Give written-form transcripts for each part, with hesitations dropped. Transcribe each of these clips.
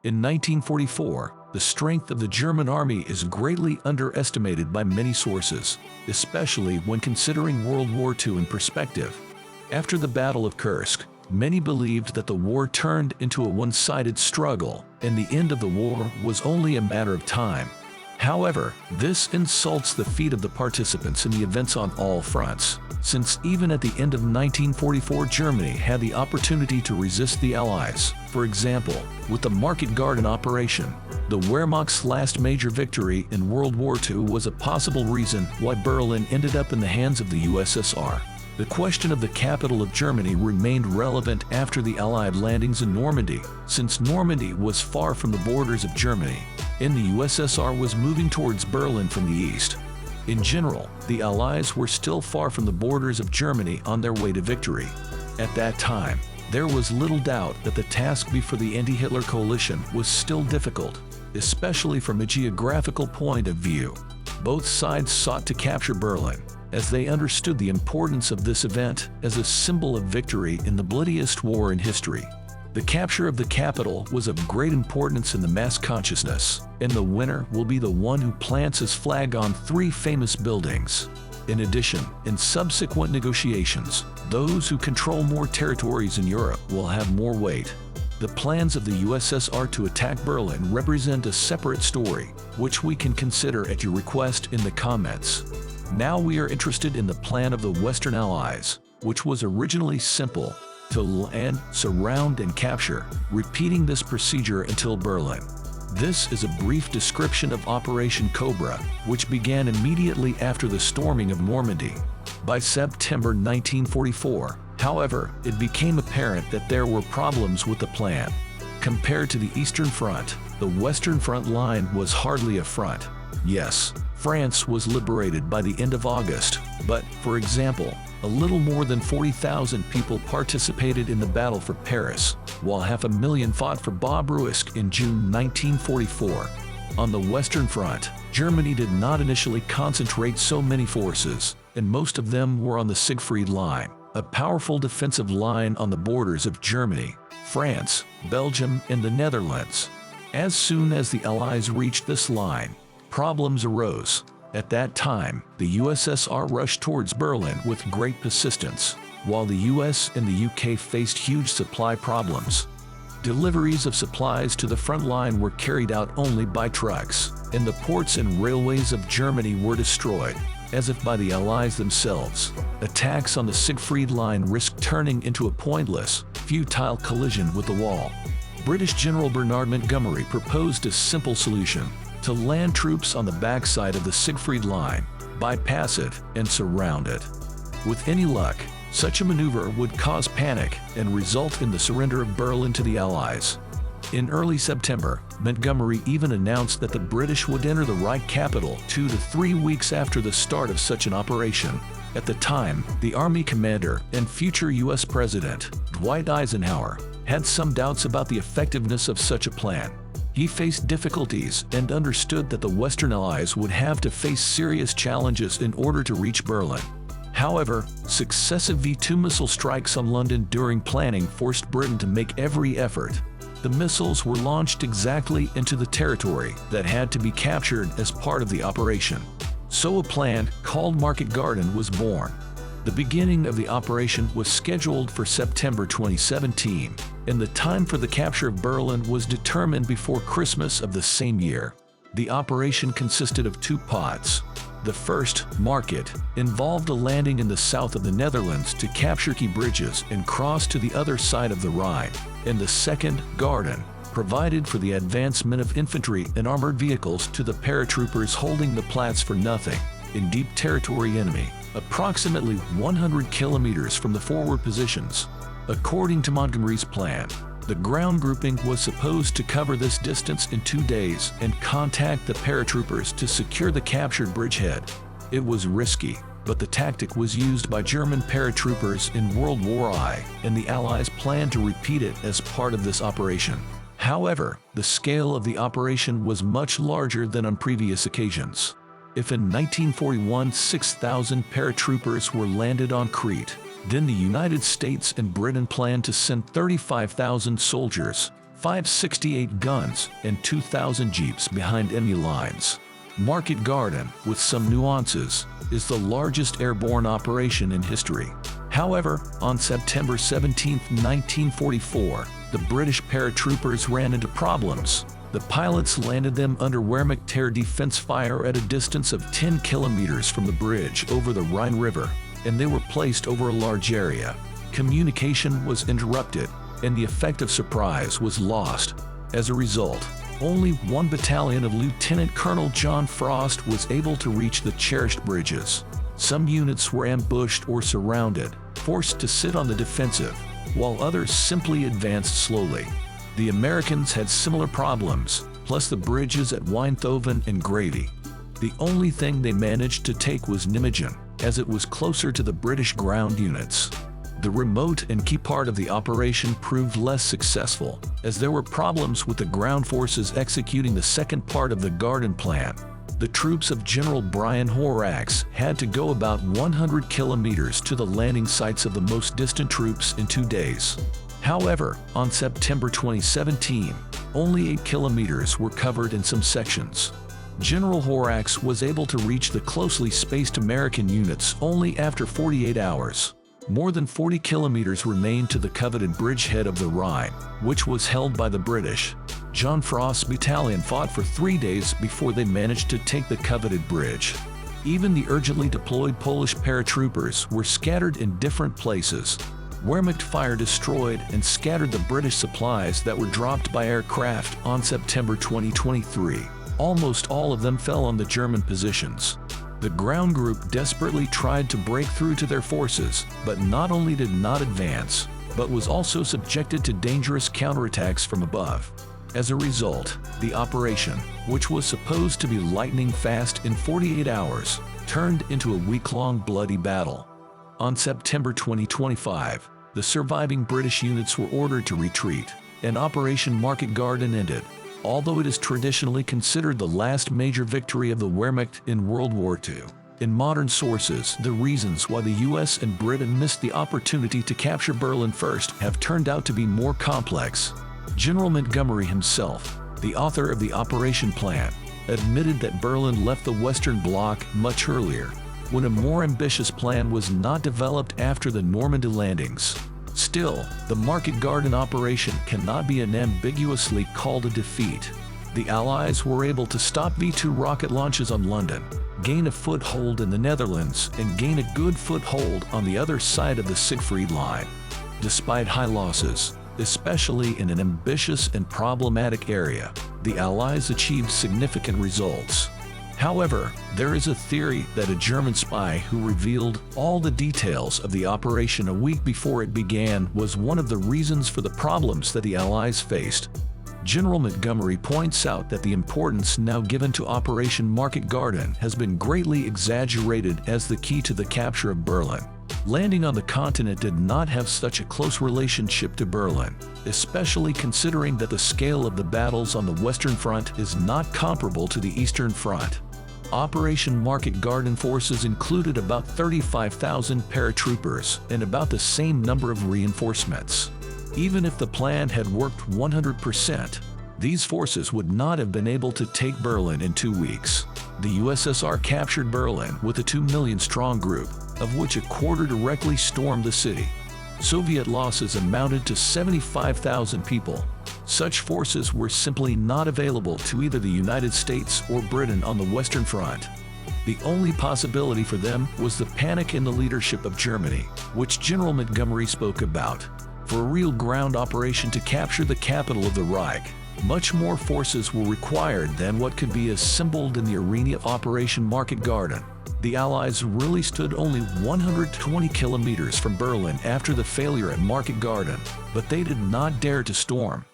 In 1944, the strength of the German army is greatly underestimated by many sources, especially when considering World War II in perspective. After the Battle of Kursk, many believed that the war turned into a one-sided struggle, and the end of the war was only a matter of time. However, this insults the feat of the participants in the events on all fronts, since even at the end of 1944 Germany had the opportunity to resist the Allies. For example, with the Market Garden operation, the Wehrmacht's last major victory in World War II was a possible reason why Berlin ended up in the hands of the USSR. The question of the capital of Germany remained relevant after the Allied landings in Normandy, since Normandy was far from the borders of Germany, and the USSR was moving towards Berlin from the east. In general, the Allies were still far from the borders of Germany on their way to victory. At that time, there was little doubt that the task before the anti-Hitler coalition was still difficult, especially from a geographical point of view. Both sides sought to capture Berlin, as they understood the importance of this event as a symbol of victory in the bloodiest war in history. The capture of the capital was of great importance in the mass consciousness, and the winner will be the one who plants his flag on 3 famous buildings. In addition, in subsequent negotiations, those who control more territories in Europe will have more weight. The plans of the USSR to attack Berlin represent a separate story, which we can consider at your request in the comments. Now we are interested in the plan of the Western Allies, which was originally simple: to land, surround, and capture, repeating this procedure until Berlin. This is a brief description of Operation Cobra, which began immediately after the storming of Normandy. By September 1944, however, it became apparent that there were problems with the plan. Compared to the Eastern Front, the Western Front line was hardly a front. Yes, France was liberated by the end of August, but, for example, a little more than 40,000 people participated in the battle for Paris, while 500,000 fought for Bobruisk in June 1944. On the Western Front, Germany did not initially concentrate so many forces, and most of them were on the Siegfried Line, a powerful defensive line on the borders of Germany, France, Belgium, and the Netherlands. As soon as the Allies reached this line, problems arose. At that time, the USSR rushed towards Berlin with great persistence, while the US and the UK faced huge supply problems. Deliveries of supplies to the front line were carried out only by trucks, and the ports and railways of Germany were destroyed, as if by the Allies themselves. Attacks on the Siegfried Line risked turning into a pointless, futile collision with the wall. British General Bernard Montgomery proposed a simple solution: to land troops on the backside of the Siegfried Line, bypass it, and surround it. With any luck, such a maneuver would cause panic and result in the surrender of Berlin to the Allies. In early September, Montgomery even announced that the British would enter the Reich capital 2 to 3 weeks after the start of such an operation. At the time, the Army commander and future U.S. President, Dwight Eisenhower, had some doubts about the effectiveness of such a plan. He faced difficulties and understood that the Western Allies would have to face serious challenges in order to reach Berlin. However, successive V-2 missile strikes on London during planning forced Britain to make every effort. The missiles were launched exactly into the territory that had to be captured as part of the operation. So a plan called Market Garden was born. The beginning of the operation was scheduled for September 2017, and the time for the capture of Berlin was determined before Christmas of the same year. The operation consisted of 2 pods. The first, Market, involved a landing in the south of the Netherlands to capture key bridges and cross to the other side of the Rhine, and the second, Garden, provided for the advancement of infantry and armored vehicles to the paratroopers holding the Platz for nothing, in deep territory enemy, approximately 100 kilometers from the forward positions. According to Montgomery's plan, the ground grouping was supposed to cover this distance in 2 days and contact the paratroopers to secure the captured bridgehead. It was risky, but the tactic was used by German paratroopers in World War I, and the Allies planned to repeat it as part of this operation. However, the scale of the operation was much larger than on previous occasions. If in 1941 6,000 paratroopers were landed on Crete, then the United States and Britain planned to send 35,000 soldiers, 568 guns and 2,000 jeeps behind enemy lines. Market Garden, with some nuances, is the largest airborne operation in history. However, on September 17, 1944, the British paratroopers ran into problems. The pilots landed them under Wehrmacht air defense fire at a distance of 10 kilometers from the bridge over the Rhine River, and they were placed over a large area. Communication was interrupted, and the effect of surprise was lost. As a result, only one battalion of Lieutenant Colonel John Frost was able to reach the cherished bridges. Some units were ambushed or surrounded, forced to sit on the defensive, while others simply advanced slowly. The Americans had similar problems, plus the bridges at Eindhoven and Gravy. The only thing they managed to take was Nijmegen, as it was closer to the British ground units. The remote and key part of the operation proved less successful, as there were problems with the ground forces executing the second part of the Garden Plan. The troops of General Brian Horrocks had to go about 100 kilometers to the landing sites of the most distant troops in 2 days. However, on September 2017, only 8 kilometers were covered in some sections. General Horrocks was able to reach the closely spaced American units only after 48 hours. More than 40 kilometers remained to the coveted bridgehead of the Rhine, which was held by the British. John Frost's battalion fought for 3 days before they managed to take the coveted bridge. Even the urgently deployed Polish paratroopers were scattered in different places. Wehrmacht fire destroyed and scattered the British supplies that were dropped by aircraft on September 2023. Almost all of them fell on the German positions. The ground group desperately tried to break through to their forces, but not only did not advance, but was also subjected to dangerous counterattacks from above. As a result, the operation, which was supposed to be lightning fast in 48 hours, turned into a week-long bloody battle. On September 2025, the surviving British units were ordered to retreat, and Operation Market Garden ended. Although it is traditionally considered the last major victory of the Wehrmacht in World War II. In modern sources, the reasons why the US and Britain missed the opportunity to capture Berlin first have turned out to be more complex. General Montgomery himself, the author of the operation plan, admitted that Berlin left the Western Bloc much earlier, when a more ambitious plan was not developed after the Normandy landings. Still, the Market Garden operation cannot be unambiguously called a defeat. The Allies were able to stop V-2 rocket launches on London, gain a foothold in the Netherlands, and gain a good foothold on the other side of the Siegfried Line. Despite high losses, especially in an ambitious and problematic area, the Allies achieved significant results. However, there is a theory that a German spy who revealed all the details of the operation a week before it began was one of the reasons for the problems that the Allies faced. General Montgomery points out that the importance now given to Operation Market Garden has been greatly exaggerated as the key to the capture of Berlin. Landing on the continent did not have such a close relationship to Berlin, especially considering that the scale of the battles on the Western Front is not comparable to the Eastern Front. Operation Market Garden forces included about 35,000 paratroopers and about the same number of reinforcements. Even if the plan had worked 100%, these forces would not have been able to take Berlin in 2 weeks. The USSR captured Berlin with a 2 million strong group, of which a quarter directly stormed the city. Soviet losses amounted to 75,000 people. Such forces were simply not available to either the United States or Britain on the Western Front. The only possibility for them was the panic in the leadership of Germany, which General Montgomery spoke about. For a real ground operation to capture the capital of the Reich, much more forces were required than what could be assembled in the arena of Operation Market Garden. The Allies really stood only 120 kilometers from Berlin after the failure at Market Garden, but they did not dare to storm.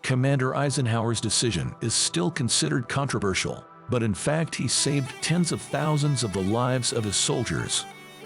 Commander Eisenhower's decision is still considered controversial, but in fact he saved tens of thousands of the lives of his soldiers.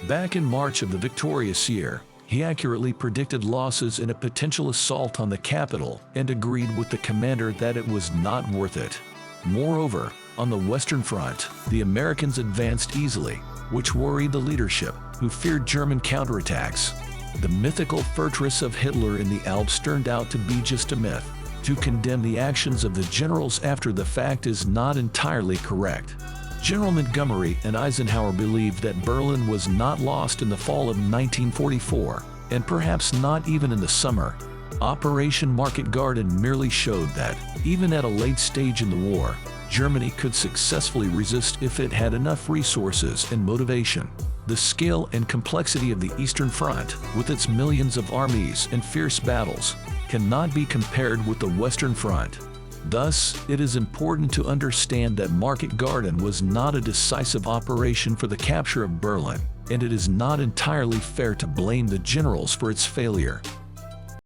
Back in March of the victorious year, he accurately predicted losses in a potential assault on the capital and agreed with the commander that it was not worth it. Moreover, on the Western Front, the Americans advanced easily, which worried the leadership, who feared German counterattacks. The mythical fortress of Hitler in the Alps turned out to be just a myth. To condemn the actions of the generals after the fact is not entirely correct. General Montgomery and Eisenhower believed that Berlin was not lost in the fall of 1944, and perhaps not even in the summer. Operation Market Garden merely showed that, even at a late stage in the war, Germany could successfully resist if it had enough resources and motivation. The scale and complexity of the Eastern Front, with its millions of armies and fierce battles, cannot be compared with the Western Front. Thus, it is important to understand that Market Garden was not a decisive operation for the capture of Berlin, and it is not entirely fair to blame the generals for its failure.